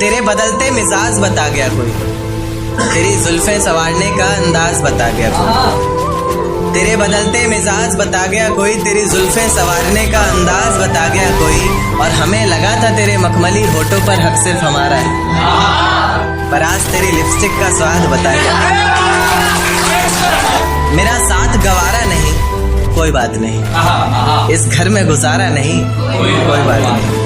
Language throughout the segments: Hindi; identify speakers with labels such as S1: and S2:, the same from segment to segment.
S1: तेरे बदलते मिजाज बता गया कोई, तेरी जुल्फें संवारने का अंदाज बता गया कोई। तेरे बदलते मिजाज बता गया कोई, तेरी जुल्फें संवारने का अंदाज बता गया कोई। और हमें लगा था तेरे मखमली होठों पर हक सिर्फ हमारा है, पर आज तेरी लिपस्टिक का स्वाद बता गया। मेरा साथ गवारा नहीं कोई बात नहीं, इस घर में गुजारा नहीं कोई बात नहीं।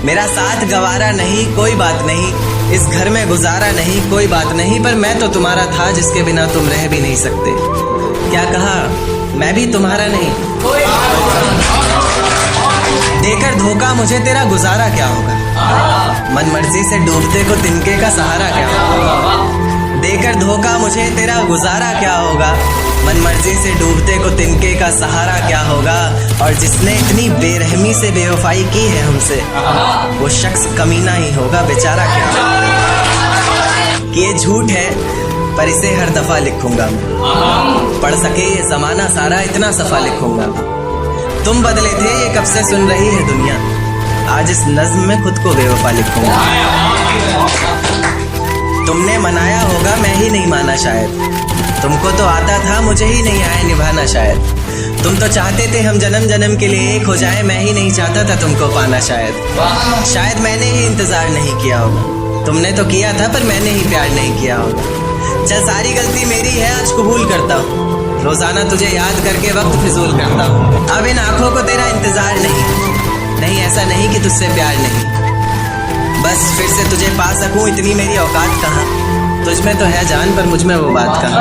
S1: मेरा साथ गवारा नहीं कोई बात नहीं, इस घर में गुजारा नहीं कोई बात नहीं। पर मैं तो तुम्हारा था जिसके बिना तुम रह भी नहीं सकते। क्या कहा, मैं भी तुम्हारा नहीं। देकर धोखा मुझे तेरा गुजारा क्या होगा, मन मर्जी से डूबते को तिनके का सहारा क्या होगा। देकर धोखा मुझे तेरा गुजारा क्या होगा, मन मर्जी से डूबते को तिनके का सहारा क्या होगा। और जिसने इतनी बेरहमी से बेवफाई की है हमसे, वो शख्स कमीना ही होगा बेचारा क्या होगा। कि ये झूठ है पर इसे हर दफा लिखूंगा मैं, पढ़ सके ये जमाना सारा इतना सफा लिखूंगा। तुम बदले थे ये कब से सुन रही है दुनिया, आज इस नज्म में खुद को बेवफा लिखूंगा। तुमने मनाया होगा मैं ही नहीं माना शायद, तुमको तो आता था मुझे ही नहीं आया निभाना शायद। तुम तो चाहते थे हम जन्म जन्म के लिए एक हो जाए, मैं ही नहीं चाहता था तुमको पाना शायद। शायद मैंने ही इंतजार नहीं किया होगा, तुमने तो किया था पर मैंने ही प्यार नहीं किया होगा। चल सारी गलती मेरी है आज कबूल करता हूँ, रोजाना तुझे याद करके वक्त फिजूल करता हूँ। अब इन आंखों को तेरा इंतजार नहीं ऐसा नहीं कि तुझसे प्यार नहीं, बस फिर से तुझे पा सकूं इतनी मेरी औकात कहाँ। तुझमें तो है जान पर मुझमें वो बात कहाँ।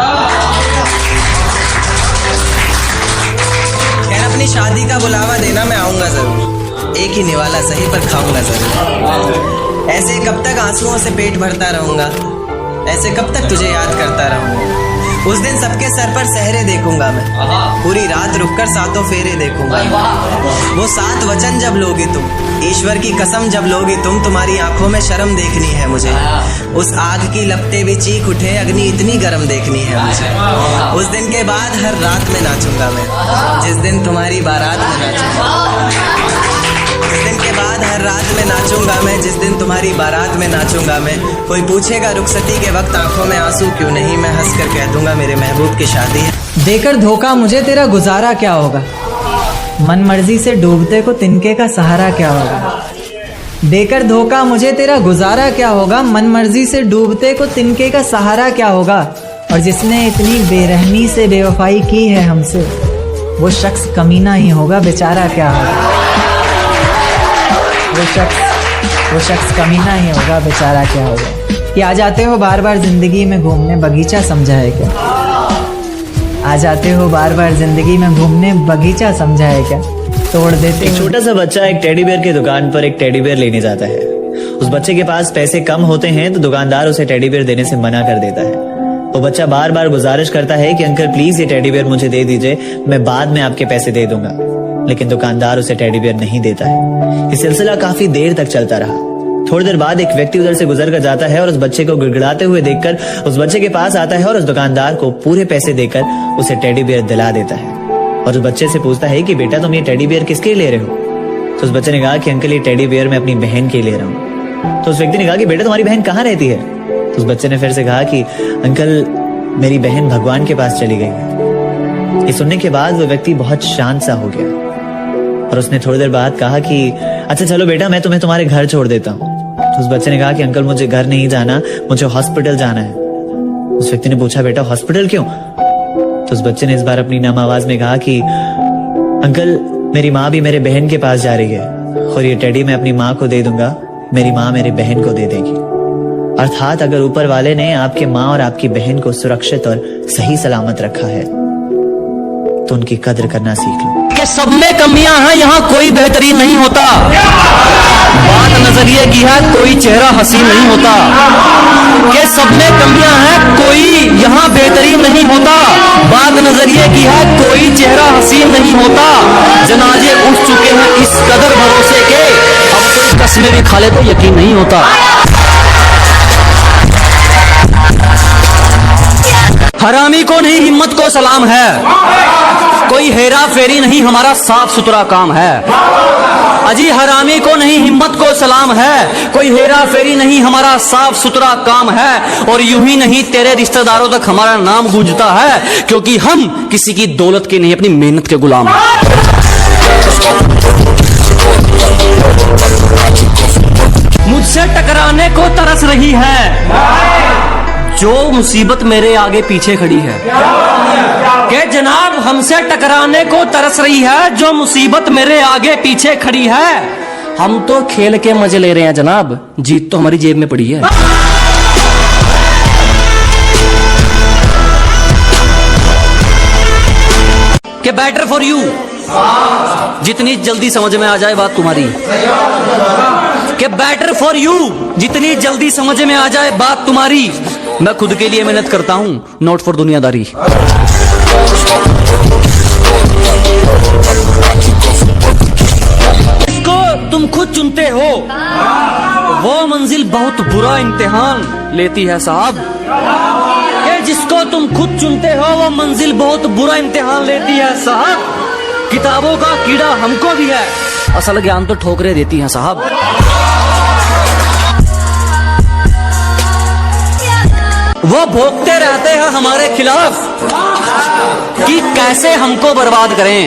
S1: खैर अपनी शादी का बुलावा देना मैं आऊंगा जरूर, एक ही निवाला सही पर खाऊंगा जरूर। ऐसे कब तक आंसुओं से पेट भरता रहूंगा, ऐसे कब तक तुझे याद करता रहूंगा। उस दिन सबके सर पर सहरे देखूंगा मैं, पूरी रात रुककर सातों फेरे देखूंगा। वो 7 वचन जब लोगी तुम, ईश्वर की कसम जब लोगी तुम, तुम्हारी आंखों में शर्म देखनी है मुझे। उस आग की लपटें भी चीख उठे, अग्नि इतनी गर्म देखनी है मुझे। उस दिन के बाद हर रात में नाचूंगा मैं, जिस दिन तुम्हारी बारात में नाचूंगा। उस दिन के बाद हर रात में नाचूंगा मैं, जिस दिन तुम्हारी बारात में नाचूंगा मैं। कोई पूछेगा रुखसती के वक्त आंखों में आंसू क्यों नहीं, मैं हंस कर कह दूंगा मेरे महबूब की शादी है।
S2: देकर धोखा मुझे तेरा गुजारा क्या होगा, मन मर्जी से डूबते को तिनके का सहारा क्या होगा। देकर धोखा मुझे तेरा गुजारा क्या होगा, मन मर्जी से डूबते को तिनके का सहारा क्या होगा। और जिसने इतनी बेरहमी से बेवफाई की है हमसे, वो शख्स कमीना ही होगा बेचारा क्या होगा। वो शख्स कमीना ही होगा बेचारा क्या होगा। कि आ जाते हो बार बार जिंदगी में घूमने, बगीचा समझा है क्या। आ जाते हो बार बार जिंदगी में घूमने, बगीचा समझा है क्या। तोड़ देते।
S3: एक छोटा सा बच्चा एक टेडी बियर की दुकान पर एक टेडी बियर लेने जाता है। उस बच्चे के पास पैसे कम होते हैं तो दुकानदार उसे टेडी बियर देने से मना कर देता है। वो बच्चा बार बार गुजारिश करता है कि अंकल प्लीज ये टेडी बियर मुझे दे दीजिए, मैं बाद में आपके पैसे दे दूंगा। लेकिन दुकानदार उसे टेडी बियर नहीं देता है। ये सिलसिला काफी देर तक चलता रहा। थोड़ी देर बाद एक व्यक्ति उधर से गुजर कर जाता है और उस बच्चे को गिड़गिड़ाते हुए देखकर उस बच्चे के पास आता है और उस दुकानदार को पूरे पैसे देकर उसे टेडी बियर दिला देता है। और उस बच्चे से पूछता है कि बेटा तुम ये टेडी बियर किसके लिए ले रहे हो। तो उस बच्चे ने कहा कि अंकल ये टेडी बियर मैं अपनी बहन के ले रहा हूँ। तो उस व्यक्ति ने कहा कि बेटा तुम्हारी बहन कहाँ रहती है। तो उस बच्चे ने फिर से कहा कि अंकल मेरी बहन भगवान के पास चली गई है। ये सुनने के बाद वो व्यक्ति बहुत शांत सा हो गया और उसने थोड़ी देर बाद कहा कि अच्छा चलो बेटा मैं तुम्हें तुम्हारे घर छोड़ देता हूँ। तो उस बच्चे ने कहा कि अंकल मुझे घर नहीं जाना, मुझे हॉस्पिटल जाना है। उस व्यक्ति ने पूछा बेटा हॉस्पिटल क्यों। तो उस बच्चे ने इस बार अपनी नम आवाज में कहा कि अंकल मेरी माँ भी मेरे बहन के पास जा रही है और ये टेडी मैं अपनी माँ को दे दूंगा, मेरी माँ मेरी बहन को दे देगी। अर्थात अगर ऊपर वाले ने आपके माँ और आपकी बहन को सुरक्षित और सही सलामत रखा है तो उनकी कदर करना सीख लो।
S4: कि सब में कमियां हैं, यहाँ कोई बेहतरीन नहीं होता। बात नजरिए की है, कोई चेहरा हसीन नहीं होता। कि सब में कमियां हैं, कोई यहाँ बेहतरीन नहीं होता। बात नजरिए की है, कोई चेहरा हसीन नहीं होता। जनाजे उठ चुके हैं इस कदर भरोसे के, अब कोई कसमें भी खा ले तो यकीन नहीं होता। हरामी को नहीं हिम्मत को सलाम है, कोई हेरा फेरी नहीं हमारा साफ सुथरा काम है। अजी हरामी को नहीं हिम्मत को सलाम है, कोई हेरा फेरी नहीं हमारा साफ सुथरा काम है। और यूं ही नहीं तेरे रिश्तेदारों तक हमारा नाम गूंजता है, क्योंकि हम किसी की दौलत के नहीं अपनी मेहनत के गुलाम हैं। मुझसे टकराने को तरस रही है जो मुसीबत मेरे आगे पीछे खड़ी है। कि जनाब हमसे टकराने को तरस रही है जो मुसीबत मेरे आगे पीछे खड़ी है। हम तो खेल के मजे ले रहे हैं जनाब, जीत तो हमारी जेब में पड़ी है। कि बेटर फॉर यू, जितनी जल्दी समझ में आ जाए बात तुम्हारी। कि बेटर फॉर यू, जितनी जल्दी समझ में आ जाए बात तुम्हारी। मैं खुद के लिए मेहनत करता हूं, नॉट फॉर दुनियादारी। इसको तुम खुद चुनते हो वो मंजिल बहुत बुरा इम्तिहान लेती है साहब। कि जिसको तुम खुद चुनते हो वो मंजिल बहुत बुरा इम्तिहान लेती है साहब। किताबों का कीड़ा हमको भी है, असल ज्ञान तो ठोकरे देती हैं साहब। वो भोगते रहते हैं हमारे खिलाफ कि कैसे हमको बर्बाद करें।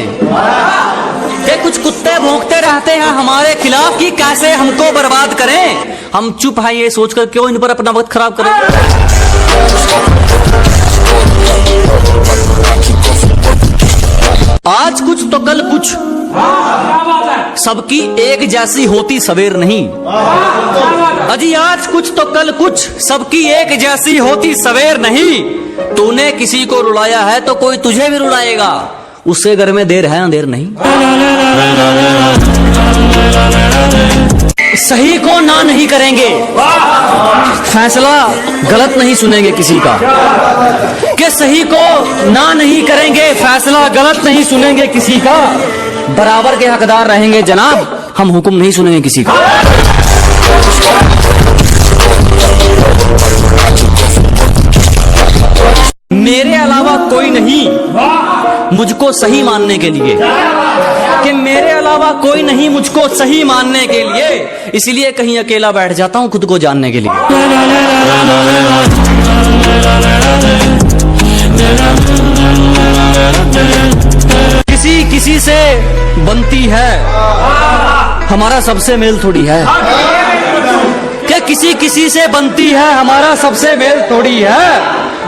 S4: कि कुछ कुत्ते भौंकते रहते हैं हमारे खिलाफ कि कैसे हमको बर्बाद करें। हम चुप हैं ये सोचकर क्यों इन पर अपना वक्त खराब करें। आज कुछ तो कल कुछ, सबकी एक जैसी होती सवेर नहीं। अजी आज कुछ तो कल कुछ, सबकी एक जैसी होती सवेर नहीं। तूने किसी को रुलाया है तो कोई तुझे भी रुलाएगा, उससे घर में देर है अंधेर नहीं। सही को ना नहीं करेंगे, फैसला गलत नहीं सुनेंगे किसी का। कि सही को ना नहीं करेंगे, फैसला गलत नहीं सुनेंगे किसी का। बराबर के हकदार रहेंगे जनाब, हम हुक्म नहीं सुनेंगे किसी का। मेरे अलावा कोई नहीं मुझको सही मानने के लिए। कि मेरे अलावा कोई नहीं मुझको सही मानने के लिए, इसलिए कहीं अकेला बैठ जाता हूं खुद को जानने के लिए। किसी किसी से बनती है हमारा सबसे मेल थोड़ी है। क्या किसी किसी से बनती है हमारा सबसे मेल थोड़ी है।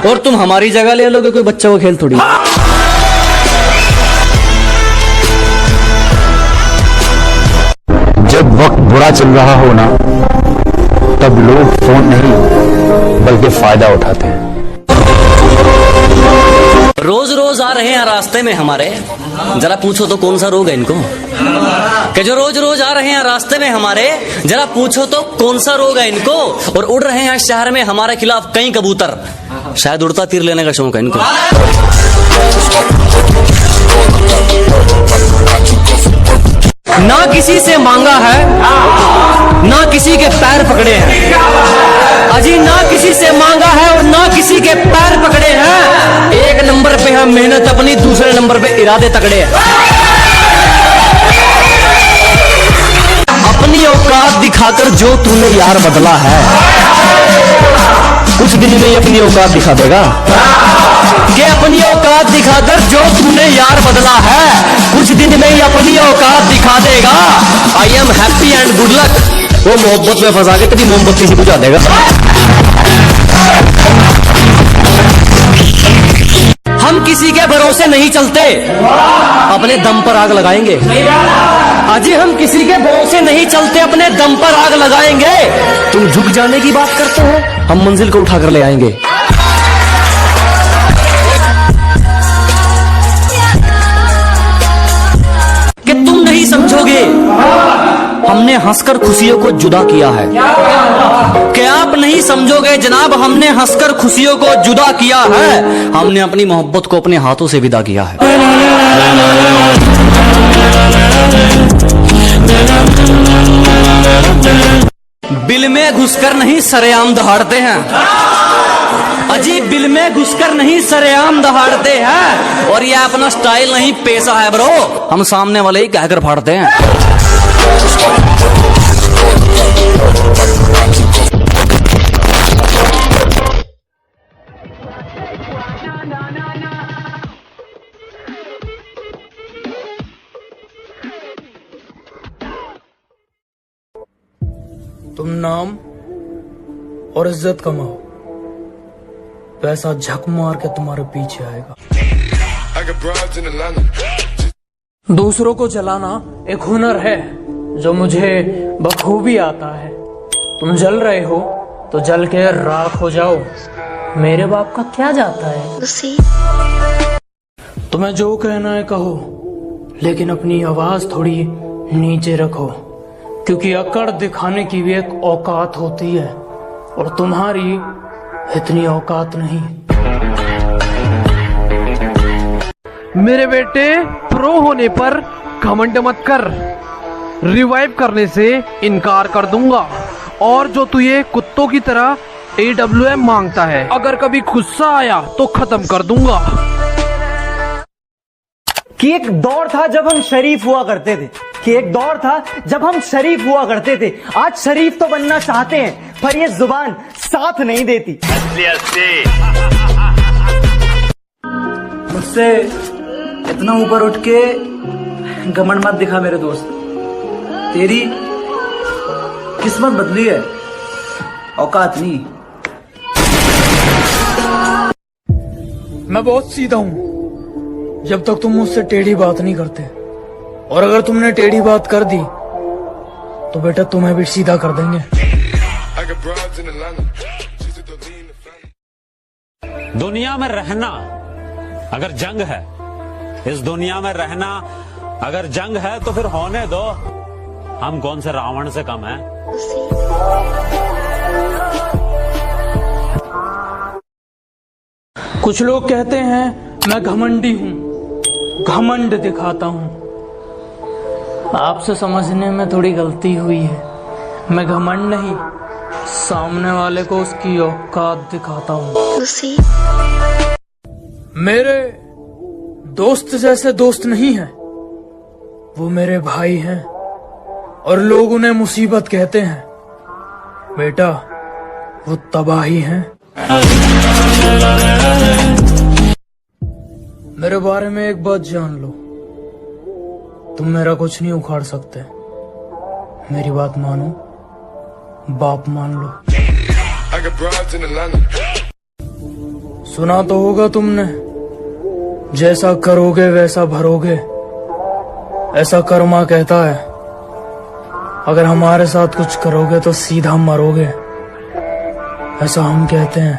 S4: और तुम हमारी जगह ले लोगे कोई बच्चों को खेल थोड़ी।
S5: जब वक्त बुरा चल रहा हो ना, तब लोग फोन नहीं बल्कि फायदा उठाते हैं।
S4: रोज रोज आ रहे हैं रास्ते में हमारे, जरा पूछो तो कौन सा रोग है इनको। कि जो रोज रोज आ रहे हैं रास्ते में हमारे, जरा पूछो तो कौन सा रोग है इनको। और उड़ रहे हैं शहर में हमारे खिलाफ कई कबूतर, शायद उड़ता तीर लेने का शौक है इनको। ना किसी से मांगा है, ना किसी के पैर पकड़े हैं। अजी ना किसी से मांगा है और ना किसी के पैर पकड़े हैं। एक नंबर पे है मेहनत अपनी, दूसरे नंबर पे इरादे तगड़े हैं। अपनी औकात दिखाकर जो तूने यार बदला है, कुछ दिन में अपनी औकात दिखा देगा। कि अपनी औकात दिखाकर जो तूने यार बदला है, कुछ दिन में ही अपनी औकात दिखा देगा। I am happy and good luck, वो मोहब्बत में फंसा के तेरी मोमबत्ती से बुझा देगा। हम किसी के भरोसे नहीं चलते, अपने दम पर आग लगाएंगे। अजी हम किसी के भरोसे नहीं चलते, अपने दम पर आग लगाएंगे। तुम झुक जाने की बात करते हो, हम मंजिल को उठाकर ले आएंगे। कि तुम नहीं समझोगे हमने हंसकर खुशियों को जुदा किया है। कि आप नहीं समझोगे जनाब हमने हंसकर खुशियों को जुदा किया है। हमने अपनी मोहब्बत को अपने हाथों से विदा किया है। बिल में घुसकर नहीं सरेआम दहाड़ते हैं। अजी बिल में घुसकर नहीं सरेआम दहाड़ते हैं। और ये अपना स्टाइल नहीं पेशा है ब्रो, हम सामने वाले ही कहकर फाड़ते हैं।
S6: तुम नाम और इज्जत कमाओ, पैसा झक मार के तुम्हारे पीछे आएगा। दूसरों को जलाना एक हुनर है जो मुझे बखूबी आता है। तुम जल रहे हो तो जल के राख हो जाओ, मेरे बाप का क्या जाता है। तुम्हें जो कहना है कहो, लेकिन अपनी आवाज थोड़ी नीचे रखो, क्योंकि अकड़ दिखाने की भी एक औकात होती है और तुम्हारी इतनी औकात नहीं।
S7: मेरे बेटे, प्रो होने पर घमंड मत कर, रिवाइव करने से इनकार कर दूंगा। और जो तू ये कुत्तों की तरह AWM मांगता है, अगर कभी गुस्सा आया तो खत्म कर दूंगा।
S8: कि एक दौर था जब हम शरीफ हुआ करते थे, आज शरीफ तो बनना चाहते हैं, पर ये जुबान साथ नहीं देती।
S6: मुझसे इतना ऊपर उठ के घमंड मत दिखा मेरे दोस्त, तेरी किस्मत बदली है, औकात नहीं। मैं बहुत सीधा हूं जब तक तुम मुझसे टेढ़ी बात नहीं करते, और अगर तुमने टेढ़ी बात कर दी तो बेटा तुम्हें भी सीधा कर देंगे।
S9: दुनिया में रहना अगर जंग है, इस दुनिया में रहना अगर जंग है, तो फिर होने दो, हम कौन से रावण से कम हैं।
S6: कुछ लोग कहते हैं मैं घमंडी हूं, घमंड दिखाता हूं। आपसे समझने में थोड़ी गलती हुई है, मैं घमंड नहीं, सामने वाले को उसकी औकात दिखाता हूं। मेरे दोस्त जैसे दोस्त नहीं हैं, वो मेरे भाई हैं, और लोग उन्हें मुसीबत कहते हैं, बेटा वो तबाही हैं। मेरे बारे में एक बात जान लो, तुम मेरा कुछ नहीं उखाड़ सकते, मेरी बात मानो, बाप मान लो। सुना तो होगा तुमने, जैसा करोगे वैसा भरोगे, ऐसा कर्मा कहता है। अगर हमारे साथ कुछ करोगे तो सीधा मरोगे, ऐसा हम कहते हैं।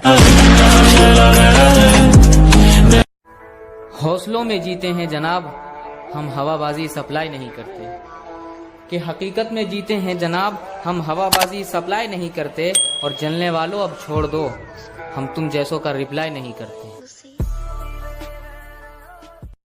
S10: हौसलों में जीते हैं जनाब, हम हवाबाजी सप्लाई नहीं करते। कि हकीकत में जीते हैं जनाब, हम हवाबाजी सप्लाई नहीं करते। और जलने वालों अब छोड़ दो, हम तुम जैसों का रिप्लाई नहीं करते।